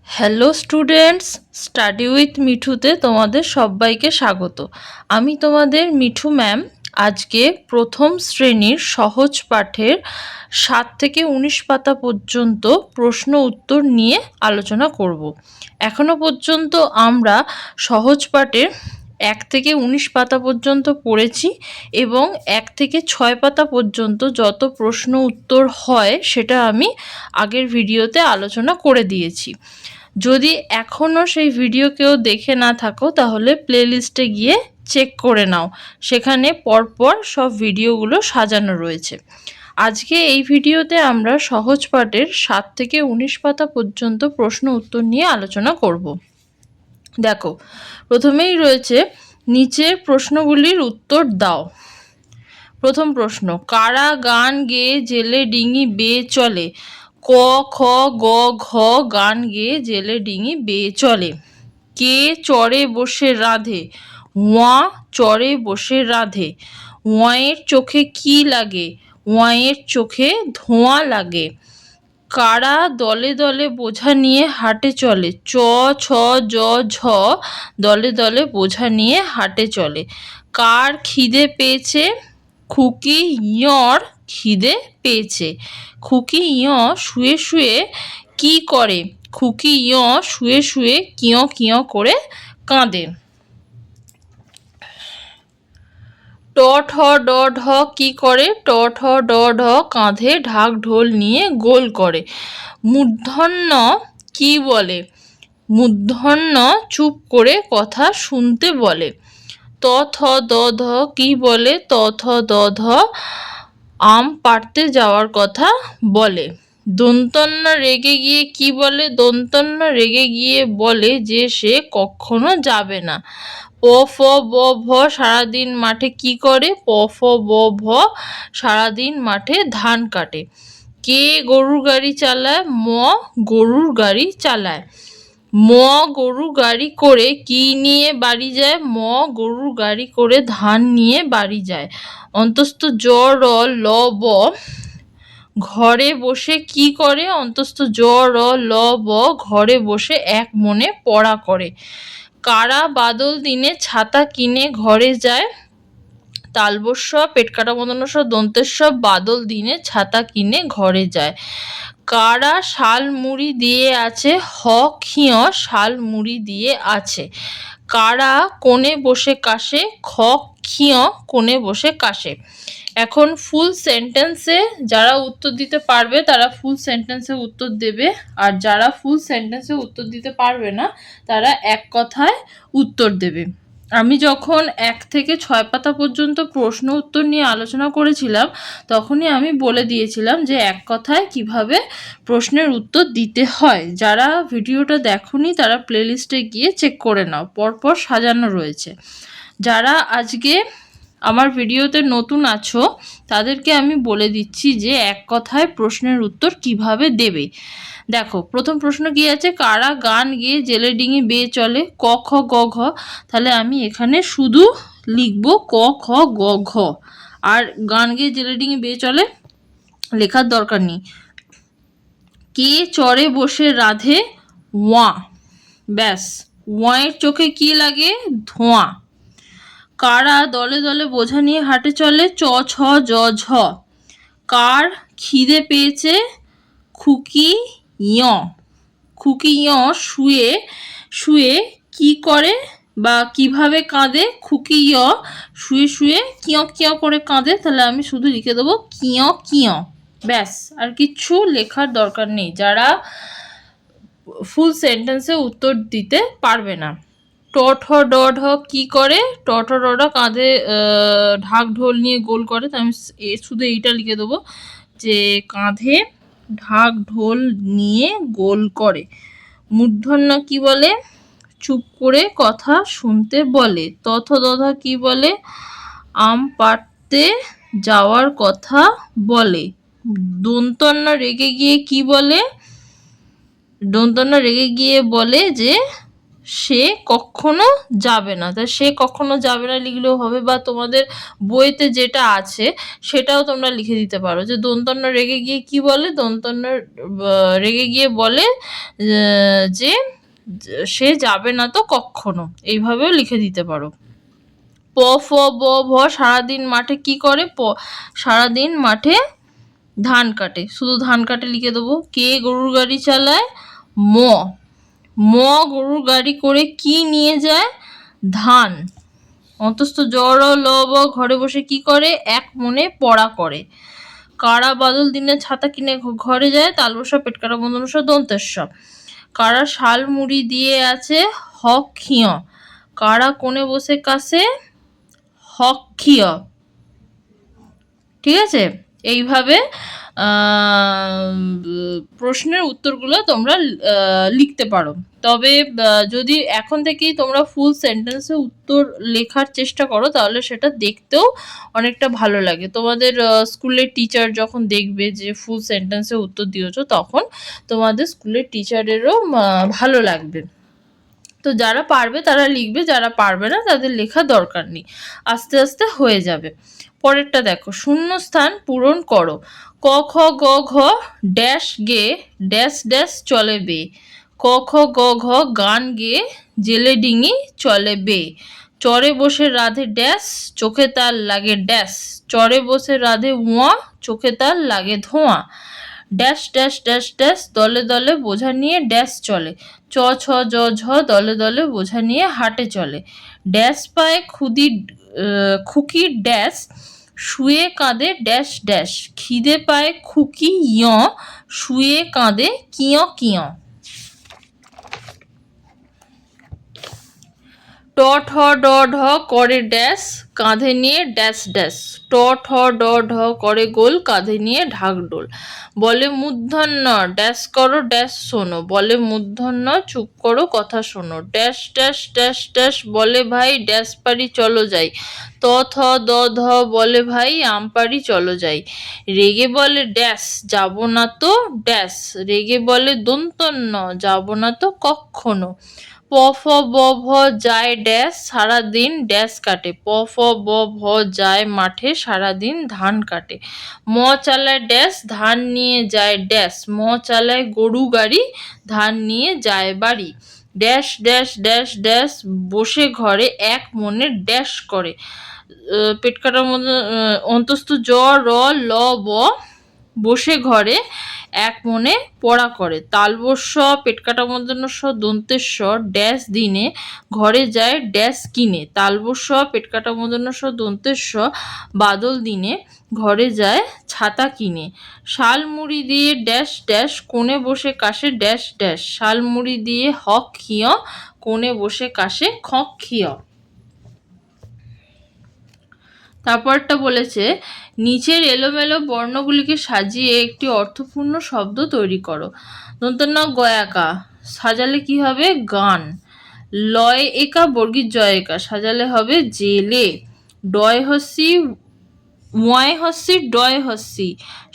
Hello students, study with মিঠুতে তোমাদের সবাইকে স্বাগত। আমি তোমাদের মিঠু ম্যাম। আজকে প্রথম শ্রেণীর সহজ পাঠের 7 থেকে 19 পাতা পর্যন্ত প্রশ্ন উত্তর নিয়ে আলোচনা করব। এখনো পর্যন্ত আমরা সহজ পাঠের 1 থেকে 19 পাতা পর্যন্ত পড়েছি এবং 1 থেকে 6 পাতা পর্যন্ত যত প্রশ্ন উত্তর হয় সেটা আমি আগের ভিডিওতে আলোচনা করে দিয়েছি। যদি এখনও সেই ভিডিও কেউ দেখে না থাকো তাহলে প্লেলিস্টে গিয়ে চেক করে নাও, সেখানে পরপর সব ভিডিওগুলো সাজানো রয়েছে। আজকে এই ভিডিওতে আমরা সহজ পাঠের 7 থেকে 19 পাতা পর্যন্ত প্রশ্ন উত্তর নিয়ে আলোচনা করব। দেখো, প্রথমেই রয়েছে নিচের প্রশ্নগুলির উত্তর দাও। প্রথম প্রশ্ন, কারা গান গেয়ে জেলে ডিঙি বেয়ে চলে? ক, খ, গ, ঘ গান গেয়ে জেলে ডিঙি বেয়ে চলে। কে চড়ে বসে রাধে? ওয়া চড়ে বসে রাধে। ওয়াইয়ের চোখে কি লাগে? ওয়াইয়ের চোখে ধোঁয়া লাগে। কারা দলে দলে বোঝা নিয়ে হাটে চলে? চ, ছ, জ, ঝ দলে দলে বোঝা নিয়ে হাটে চলে। কার খিদে পেয়েছে? খুকি ইয়র খিদে পেয়েছে। খুকি ইয় শুয়ে শুয়ে কি করে? খুকি ইয় শুয়ে শুয়ে কিয় কিয় করে কাঁদে। ট ঠ ড ঢ কি করে? ট ঠ ড ঢ কাঁধে ঢাক ঢোল নিয়ে গোল করে। মূর্ধন্য কি বলে? মূর্ধন্য চুপ করে কথা শুনতে বলে। ত থ দ ধ কি বলে? ত থ দ ধ আম পাড়তে যাওয়ার কথা বলে। দন্তন্য রেগে গিয়ে কি বলে? দন্তন্য রেগে গিয়ে বলে যে সে কখনো যাবে না। প ফ ব ভ সারাদিন মাঠে কি করে? প ফ ব ভ সারাদিন মাঠে ধান কাটে। কে গরুর গাড়ি চালায়? ম গরুর গাড়ি চালায়। ম গরুর গাড়ি করে কি নিয়ে বাড়ি যায়? ম গরুর গাড়ি করে ধান নিয়ে বাড়ি যায়। অন্তস্থ জ র ল ব ঘরে বসে কি করে? অন্তস্থ জ র ল ব ঘরে বসে এক মনে পড়া করে। কারা বাদল দিনে ছাতা কিনে ঘরে যায়? তালবস্য পেটকাটা মদনস্ব দন্তেস্ব বাদল দিনে ছাতা কিনে ঘরে যায়। কারা শাল মুড়ি দিয়ে আছে? হ ক্ষিয় শাল মুড়ি দিয়ে আছে। কারা কোণে বসে কাশে? খ ক্ষিয় কোণে বসে কাশে। এখন ফুল সেন্টেন্সে যারা উত্তর দিতে পারবে তারা ফুল সেন্টেন্সে উত্তর দেবে, আর যারা ফুল সেন্টেন্সে উত্তর দিতে পারবে না তারা এক কথায় উত্তর দেবে। আমি যখন 1 থেকে 6 পাতা পর্যন্ত প্রশ্ন উত্তর নিয়ে আলোচনা করেছিলাম তখনই আমি বলে দিয়েছিলাম যে এক কথায় কিভাবে প্রশ্নের উত্তর দিতে হয়। যারা ভিডিওটা দেখোনি তারা প্লেলিস্টে গিয়ে চেক করে নাও, পরপর সাজানো রয়েছে। যারা আজকে আমার ভিডিওতে নতুন আছো তাদেরকে আমি বলে দিচ্ছি যে এক কথায় প্রশ্নের উত্তর কিভাবে দেবে। দেখো, প্রথম প্রশ্ন কি আছে? কারা গান গেয়ে জেলে ডিঙি বেয়ে চলে? ক খ গ ঘ। তাহলে আমি এখানে শুধু লিখবো ক খ গ ঘ, আর গান গেয়ে জেলে ডিঙি বেয়ে চলে লেখার দরকার নেই। কে চড়ে বসে রাধে? ওয়া, ব্যাস। ওয়াইয়ের চোখে কি লাগে? ধোঁয়া। কারা দলে দলে বোঝা নিয়ে হাটে চলে? চ ছ জ ঝ। কার খিদে পেয়েছে? খুকি ইয়। খুকি ইয় শুয়ে শুয়ে কি করে বা কিভাবে কাঁদে? খুকি ইয় শুয়ে শুয়ে কিয় কিয় করে কাঁদে। তাহলে আমি শুধু লিখে দেবো কিয় কিয়, ব্যাস। আর কিচ্ছু লেখার দরকার নেই যারা ফুল সেন্টেন্সে উত্তর দিতে পারবে না। ট ঠ ড ঢ কি করে? ট ঠ ড ঢ কাঁধে ঢাক ঢোল নিয়ে গোল করে। তো আমি শুধু এইটা লিখে দেবো যে কাঁধে ঢাক ঢোল নিয়ে গোল করে। মূর্ধন্য কি বলে? চুপ করে কথা শুনতে বলে। তথ দধা কি বলে? আম পাড়তে যাওয়ার কথা বলে। দন্তন্য রেগে গিয়ে কি বলে? দন্তন্য রেগে গিয়ে বলে যে সে কখনো যাবে না। তা সে কখনো যাবে না লিখলেও হবে, বা তোমাদের বইতে যেটা আছে সেটাও তোমরা লিখে দিতে পারো যে দন্তন্য রেগে গিয়ে কি বলে, দন্তন্য রেগে গিয়ে বলে যে সে যাবে না তো কখনো, এইভাবেও লিখে দিতে পারো। প ফ ব ভ সারাদিন মাঠে কি করে? সারাদিন মাঠে ধান কাটে, শুধু ধান কাটে লিখে দেবো। কে গরুর গাড়ি চালায়? ম। ম গরুর গাড়ি করে কি নিয়ে যায়? ধান। অন্তস্থ জ র ল ব ঘরে বসে কি করে? এক মনে পড়া করে। কারা বাদল দিনে ছাতা কিনে ঘরে যায়? তালবসা পেটকাটা বন্ধনস্ব দন্তেস্ব। কারা শাল মুড়ি দিয়ে আছে? হক্ষিয়। কারা কোণে বসে কাছে? হক্ষিয়। ঠিক আছে, এইভাবে প্রশ্নের উত্তরগুলো তোমরা লিখতে পারো। তবে যদি এখন থেকেই তোমরা ফুল সেন্টেন্সে উত্তর লেখার চেষ্টা করো তাহলে সেটা দেখতেও অনেকটা ভালো লাগে। তোমাদের স্কুলের টিচার যখন দেখবে যে ফুল সেন্টেন্সে উত্তর দিয়েছো, তখন তোমাদের স্কুলের টিচারেরও ভালো লাগবে। তো যারা পারবে তারা লিখবে, যারা পারবে না তাদের লেখা দরকার নেই, আস্তে আস্তে হয়ে যাবে। পরেরটা দেখো, শূন্যস্থান পূরণ করো। ক খ গ ঘ ড্যাশ গে ড্যাশ ড্যাশ চলে বে। ক খ গ ঘ গান গে জেলে ডিঙি চলে বে। চরে বসে রাধে ড্যাশ চোখে তার লাগে ড্যাশ। চরে বসে রাধে উয়া চোখে তার লাগে ধোঁয়া। ড্যাশ ড্যাশ ড্যাশ ড্যাশ দলে দলে বোঝা নিয়ে ড্যাশ চলে। চ ছ জ ঝ দলে দলে বোঝা নিয়ে হাটে চলে। ড্যাশ পায়ে খুকি ড্যাশ শুয়ে কাঁদে ড্যাশ ড্যাশ। খিদে পায় খুকি ইয় শুয়ে কাঁদে কিয় কিয়। ট ঠ ড ঢ করে ড্যাশ কাঁধে নিয়ে ড্যাশ ড্যাশ। ট ঠ ড ঢ করে গোল কাঁধে নিয়ে ঢাকঢোল। বলে মূর্ধন্য ড্যাশ করো ড্যাশ শোনো। বলে মূর্ধন্য চুপ করো কথা শোনো। ড্যাশ ড্যাশ ড্যাশ ড্যাশ বলে ভাই ড্যাশ পারি চলো যাই। ত থ দ ধ বলে ভাই আম পারি চলো যাই। রেগে বলে ড্যাশ যাব না তো ড্যাশ। রেগে বলে দন্তন্য যাব না তো কখনো। প ফ ব ভ যায় ড্যাশ সারাদিন ড্যাশ কাটে। প ফ ব ভ যায় মাঠে সারাদিন ধান কাটে। ম চালায় ড্যাশ ধান নিয়ে যায় ড্যাশ। ম চালায় গরু গাড়ি ধান নিয়ে যায় বাড়ি। ড্যাশ ড্যাশ ড্যাশ ড্যাশ বসে ঘরে এক মনে ড্যাশ করে। পেট কাটার মধ্যে অন্তস্থ জ র ল ব বসে ঘরে এক মনে পড়া করে। তালবস্য পেটকাটা মূর্ধন্য দন্তেস্ব ড্যাশ দিনে ঘরে যায় ড্যাশ কিনে। তালবস্য পেটকাটা মূর্ধন্য দন্তেস্ব বাদল দিনে ঘরে যায় ছাতা কিনে। শাল মুড়ি দিয়ে ড্যাশ ড্যাশ কোণে বসে কাশে ড্যাশ ড্যাশ। শাল মুড়ি দিয়ে হক খিয় কোণে বসে কাশে খক খিয়। তারপরটা বলেছে নিচের এলোমেলো বর্ণগুলিকে সাজিয়ে একটি অর্থপূর্ণ শব্দ তৈরি করো। দন্তন্য গয়াকা সাজালে কি হবে? গান। লয় একা বর্গীর জয় একা সাজালে হবে জেলে। ডয় হস্যি ওয়াই হস্যি ডয় হস্যি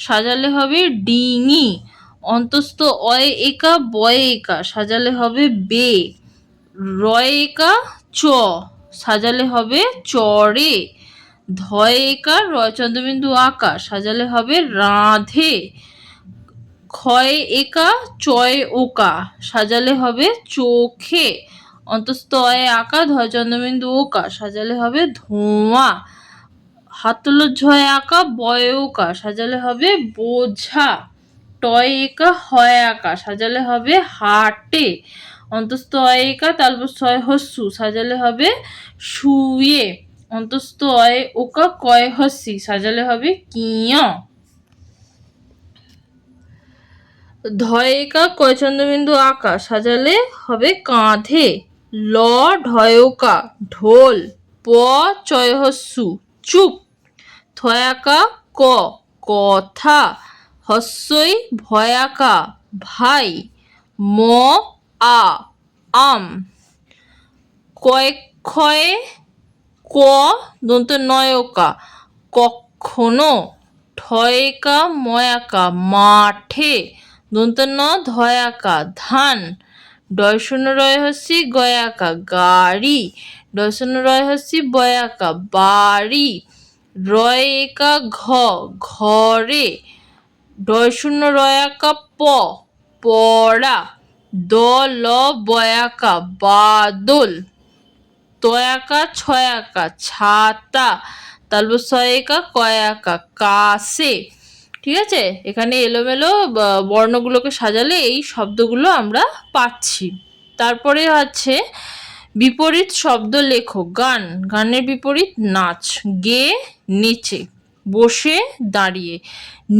সাজালে হবে ডিঙি। অন্তস্থ অয় একা বয় একা সাজালে হবে বে। রয় একা চ সাজালে হবে চরে। ধয় একার রয় চন্দ্রবিন্দু আকা সাজালে হবে রাধে। ক্ষয় একা চয় ওকা সাজালে হবে চোখে। অন্তস্থ অয় আকা ধয় চন্দ্রবিন্দু ওকা সাজালে হবে ধোঁয়া। হাতল ঝয় আকা বয় ওকা সাজালে হবে বোঝা। টয় একা হয় আকা সাজালে হবে হাটে। অন্তস্থ অয় একা তালবস্য হয় হস্যু সাজালে হবে শুয়ে। অন্তস্থ অয় ওকা কয় হস্যি সাজালে হবে কিয়। ধয় একা কয় চন্দ্রবিন্দু আকা সাজালে হবে কাঁধে। ল ঢয়কা ঢোল। প চয় হস্যু চুপ। থয়াকা ক কথা। হস্যই ভয়াকা ভাই। ম আ আম। কয়ক্ষয়ে ক দন্ত নয়কা কখনো। ঠয়কা ময়াকা মাঠে। দন্ত ন ধয়াকা ধান। ডয় শূন্য রয় হস্যি গয়াকা গাড়ি, ডয় শূন্য রয় হস্যি বয়াকা বাড়ি, রয় একা ঘ ঘরে, ডয় শূন্য রয়াকা পড়া, দ ল বয়াকা বাদল, তয়াকা ছয়াকা ছাতা, তালব ছয়াকা কয়াকা কাছে। ঠিক আছে, এখানে এলোমেলো বর্ণগুলোকে সাজালে এই শব্দগুলো আমরা পাচ্ছি। তারপরে আছে বিপরীত শব্দ লেখো। গান, গানের বিপরীত নাচ। গে নেচে, বসে দাঁড়িয়ে,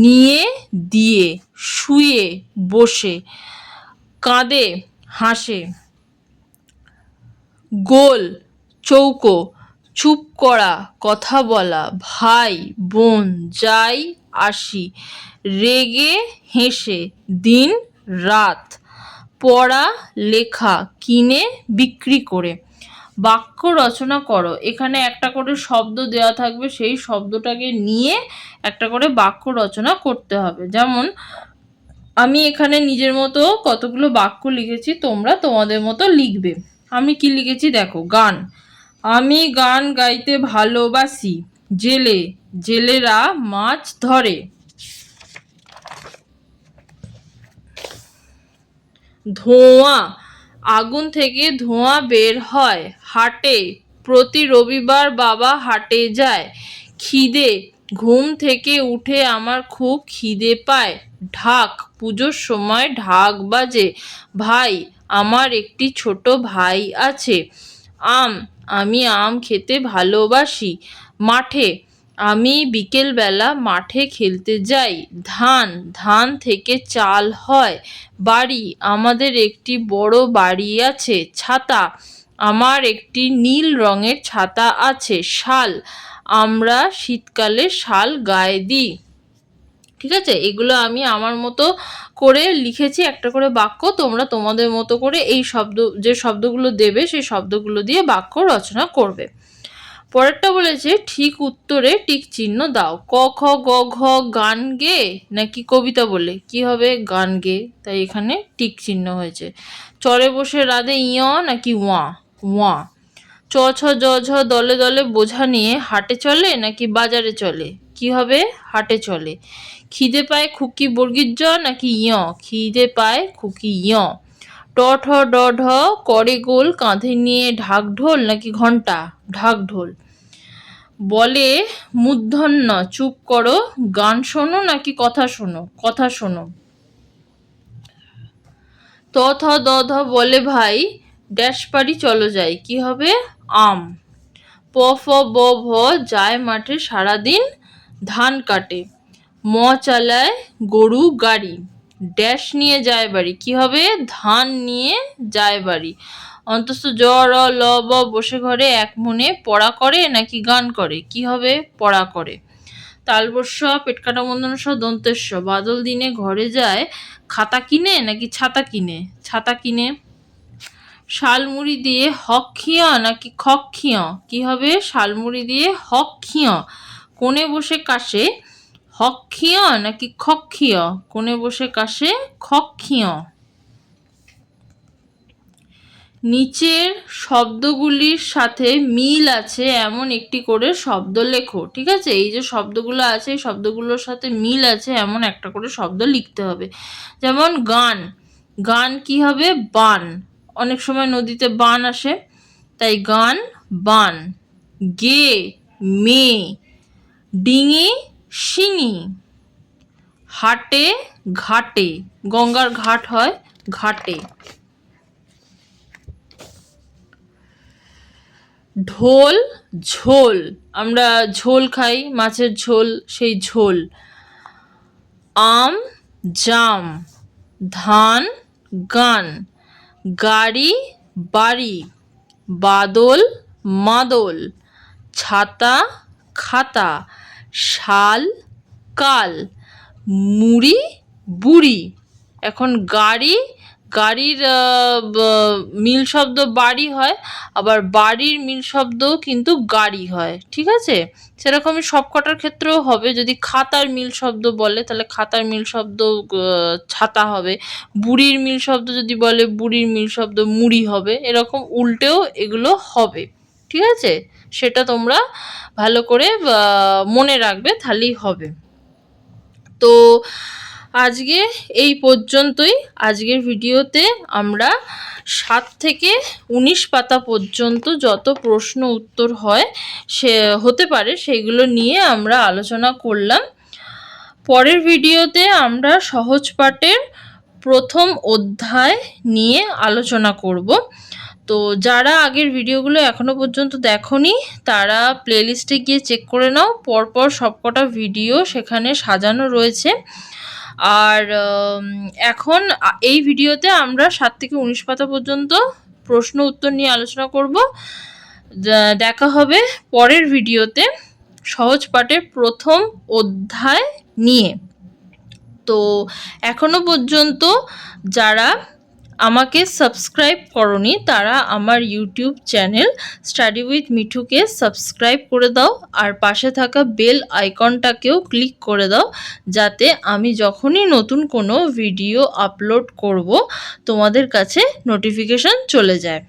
নিয়ে দিয়ে, শুয়ে বসে, কাঁদে হাসে, গোল চৌকো, চুপ করা কথা বলা, ভাই বোন যাই আসি, রেগে হেসে, দিন রাত, পড়া লেখা, কিনে বিক্রি করে। বাক্য রচনা করো। এখানে একটা করে শব্দ দেওয়া থাকবে, সেই শব্দটাকে নিয়ে একটা করে বাক্য রচনা করতে হবে। যেমন আমি এখানে নিজের মতো কতগুলো বাক্য লিখেছি, তোমরা তোমাদের মতো লিখবে। আমি কি লিখেছি দেখো। গান, আমি গান গাইতে ভালোবাসি, জেলে, জেলেরা মাছ ধরে। ধোঁয়া, আগুন থেকে ধোঁয়া বের হয়। হাটে, প্রতি রবিবার বাবা হাটে যায়। খিদে, ঘুম থেকে উঠে আমার খুব খিদে পায়। ঢাক, পুজোর সময় ঢাক বাজে। ভাই, আমার একটি ছোট ভাই আছে। আম, আমি আম খেতে ভালোবাসি। মাঠে, আমি বিকেলবেলা মাঠে খেলতে যাই। ধান, ধান থেকে চাল হয়। বাড়ি, আমাদের একটি বড় বাড়ি আছে। ছাতা, আমার একটি নীল রঙের ছাতা আছে। শাল, আমরা শীতকালে শাল গায়ে দিই। ঠিক আছে, এগুলো আমি আমার মতো করে লিখেছি একটা করে বাক্য। তোমরা তোমাদের মতো করে এই যে শব্দগুলো দেবে সেই শব্দগুলো দিয়ে বাক্য রচনা করবে। পরেরটা বলেছে ঠিক উত্তরে টিক চিহ্ন দাও। ক খ গ ঘ গান গে নাকি কবিতা বলে, কি হবে? গান গে, তাই এখানে টিক চিহ্ন হয়েছে। চরে বসে রাধে ইয় নাকি ওয়া ওয়া। চ ছ জ ঝ দলে দলে বোঝা নিয়ে হাটে চলে নাকি বাজারে চলে, কি হবে? হাটে চলে। খিদে পায় খুকি বর্গীর জ নাকি ইয়, খিদে পায় খুকি ইয়। ট ঠ ড ঢ করে গোল কাঁধে নিয়ে ঢাক ঢোল নাকি ঘন্টা, ঢাক ঢোল। বলে মূর্ধন্য চুপ করো, গান শোনো নাকি কথা শোনো, কথা শোনো। ত থ দ ধ বলে ভাই ড্যাশ পারি চলো যাই, কি হবে? আম। প ফ ব ভ যায় মাঠে সারাদিন ধান কাটে। ম চালায় গরু গাড়ি, ড্যাশ নিয়ে যায় বাড়ি, কি হবে? ধান নিয়ে যায় বাড়ি। অন্তস্থ জ র ল ব বসে ঘরে এক মনে পড়া করে নাকি গান করে, কি হবে? পড়া করে। তালবস্য পেটকাটা মূর্ধন্য ষ দন্তেস্ব বাদল দিনে ঘরে যায় খাতা কিনে নাকি ছাতা কিনে, ছাতা কিনে। শালমুড়ি দিয়ে হক খিয় নাকি খক খিয়, কি হবে? শালমুড়ি দিয়ে হক খিয়। কোণে বসে কাশে হক খিয় নাকি খক খিয়, কোণে বসে কাশে খক খিয়। নিচের শব্দগুলির সাথে মিল আছে এমন একটি করে শব্দ লেখো। ঠিক আছে, এই যে শব্দগুলো আছে এই শব্দগুলোর সাথে মিল আছে এমন একটা করে শব্দ লিখতে হবে। যেমন গান, গান কি হবে? বান, অনেক সময় নদীতে বান আসে, তাই গান বান। গে মেয়ে, ডিঙি শিঙি। হাটে ঘাটে, গঙ্গার ঘাট হয় ঘাটে। ঢোল ঝোল, আমরা ঝোল খাই, মাছের ঝোল, সেই ঝোল। আম জাম, ধান গান, গাড়ি বাড়ি, বাদল মাদল, ছাতা খাতা, শাল কাল, মুড়ি বুড়ি। এখন গাড়ি গাড়ির মিল শব্দ বাড়ি হয়, আবার বাড়ির মিল শব্দও কিন্তু গাড়ি হয়, ঠিক আছে? সেরকমই সবকটার ক্ষেত্রেও হবে। যদি খাতার মিল শব্দ বলে তাহলে খাতার মিল শব্দ ছাতা হবে, বুড়ির মিল শব্দ যদি বলে বুড়ির মিল শব্দ মুড়ি হবে, এরকম উল্টেও এগুলো হবে, ঠিক আছে? সেটা তোমরা ভালো করে মনে রাখবে, তাহলেই হবে। তো আজকে এই পর্যন্তই। আজকের ভিডিওতে আমরা 7 থেকে 19 পাতা পর্যন্ত যত প্রশ্ন উত্তর হতে পারে সেগুলো নিয়ে আমরা আলোচনা করলাম। পরের ভিডিওতে আমরা সহজ পাঠের প্রথম অধ্যায় নিয়ে আলোচনা করব। তো যারা আগের ভিডিওগুলো এখনো পর্যন্ত দেখোনি তারা প্লেলিস্টে গিয়ে চেক করে নাও, পরপর সবকটা ভিডিও সেখানে সাজানো রয়েছে। আর এখন এই ভিডিওতে আমরা 7 থেকে 19 পাতা পর্যন্ত প্রশ্ন উত্তর নিয়ে আলোচনা করব। দেখা হবে পরের ভিডিওতে সহজ পাঠের প্রথম অধ্যায় নিয়ে। তো এখনো পর্যন্ত যারা আমাকে সাবস্ক্রাইব করনি তারা আমার ইউটিউব চ্যানেল স্টাডি উইথ মিঠুকে সাবস্ক্রাইব করে দাও, আর পাশে থাকা বেল আইকনটাকেও ক্লিক করে দাও, যাতে আমি যখনই নতুন কোনো ভিডিও আপলোড করব তোমাদের কাছে নোটিফিকেশন চলে যায়।